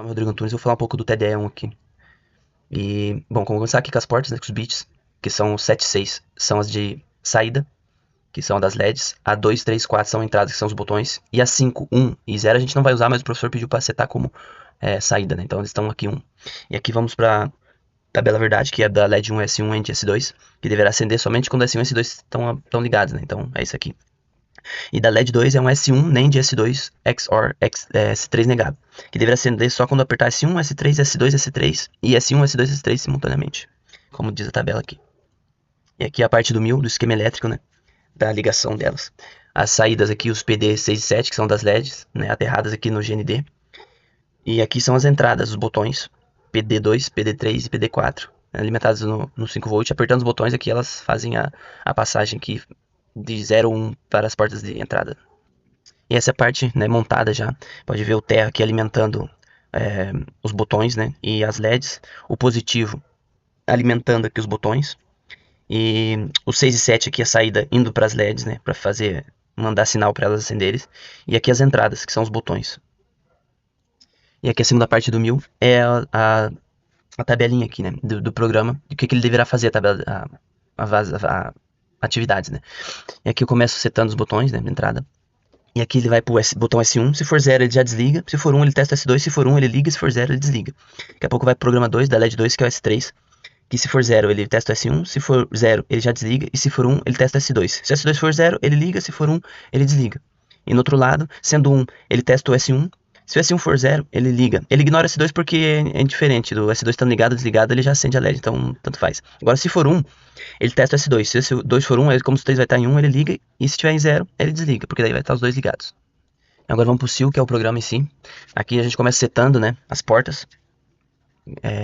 Meu nome é Rodrigo Antunes, eu vou falar um pouco do TDE1 aqui. E, bom, vamos começar aqui com as portas, né, com os bits, que são 7 e 6, são as de saída, que são das LEDs. A 2, 3, 4 são entradas, que são os botões. E a 5, 1 e 0 a gente não vai usar, mas o professor pediu para setar como saída, né? Então eles estão aqui 1. E aqui vamos para tabela verdade, que é da LED 1, S1, END S2, que deverá acender somente quando S1 e S2 estão ligados, né? Então é isso aqui. E da LED 2 é um S1 NAND S2 XOR S3 negado, que deverá acender só quando apertar S1, S3, S2, S3 e S1, S2, S3 simultaneamente, como diz a tabela aqui. E aqui a parte do do esquema elétrico, né, da ligação delas. As saídas aqui, os PD 6 e 7, que são das LEDs, né, aterradas aqui no GND. E aqui são as entradas, os botões PD2, PD3 e PD4, alimentadas no 5V. Apertando os botões aqui, elas fazem a passagem aqui de 0 a 1 para as portas de entrada. E essa parte, né, montada já, pode ver o terra aqui alimentando os botões, né, e as LEDs, o positivo alimentando aqui os botões, e o 6 e 7 aqui a saída indo para as LEDs, né, para mandar sinal para elas acenderem, e aqui as entradas, que são os botões. E aqui a segunda parte do 1000 é a tabelinha aqui, né, do programa, do que ele deverá fazer, a atividades, né. E aqui eu começo setando os botões, né, de entrada. E aqui ele vai pro botão S1, se for 0 ele já desliga, se for 1 ele testa S2, se for 1 ele liga, se for 0 ele desliga. Daqui a pouco vai pro programa 2, da LED 2, que é o S3, que se for 0 ele testa o S1, se for 0 ele já desliga, e se for 1 ele testa o S2. Se o S2 for 0 ele liga, se for 1 ele desliga. E no outro lado, sendo 1 ele testa o S1, se o S1 for 0 ele liga. Ele ignora o S2 porque é indiferente, do S2 estando ligado ou desligado ele já acende a LED, então tanto faz. Agora se for 1, ele testa o S2, se o S2 for 1, como os 3 vai estar em 1 ele liga, e se estiver em 0 ele desliga, porque daí vai estar os dois ligados. Agora vamos pro SIL, que é o programa em si. Aqui a gente começa setando, né, as portas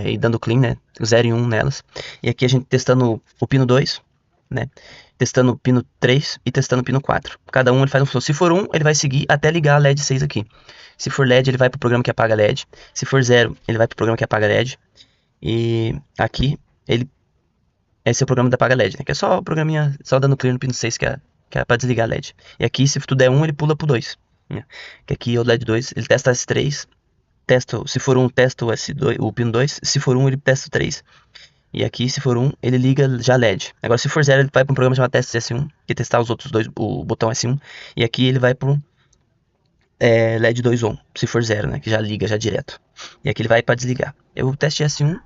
e dando clean, né, 0 e 1 nelas. E aqui a gente testando o pino 2, né, testando o pino 3 e testando o pino 4. Cada um ele faz uma função. Se for 1, ele vai seguir até ligar a LED 6 aqui. Se for LED, ele vai pro programa que apaga a LED. Se for 0, ele vai pro programa que apaga a LED. E aqui, esse é o programa da apaga LED, né, que é só o programinha, só dando clear no pino 6, que é pra desligar a LED. E aqui, se tudo é 1, ele pula pro 2. Né? Que aqui é o LED 2, ele testa S3, se for 1, testa o S2, o pino 2, se for 1, ele testa o 3. E aqui, se for 1, ele liga já LED. Agora, se for 0, ele vai para um programa chamado teste S1, que é testar os outros dois, o botão S1. E aqui ele vai para LED 2 on, se for 0, né, que já liga já direto. E aqui ele vai para desligar. O teste S1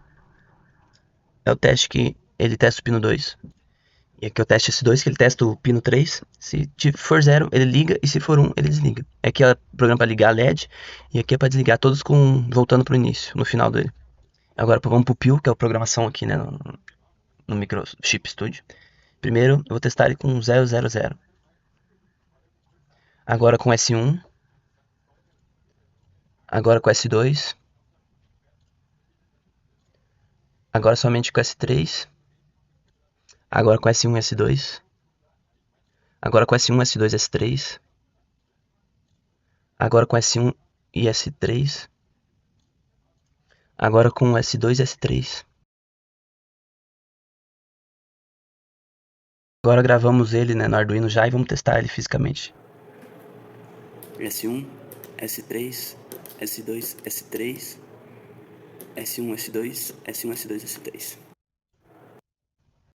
é o teste que ele testa o pino 2. E aqui é o teste S2, que ele testa o pino 3. Se for 0, ele liga. E se for 1, ele desliga. Aqui é o programa para ligar a LED. E aqui é para desligar todos voltando para o início, no final dele. Agora vamos para o PIL, que é a programação aqui, né, no Microchip Studio. Primeiro eu vou testar ele com 000. Agora com S1. Agora com S2. Agora somente com S3. Agora com S1 e S2. Agora com S1, S2, S3. Agora com S1 e S3. Agora com S2 e S3. Agora gravamos ele, né, no Arduino já e vamos testar ele fisicamente. S1, S3, S2, S3, S1, S2, S1, S2, S3.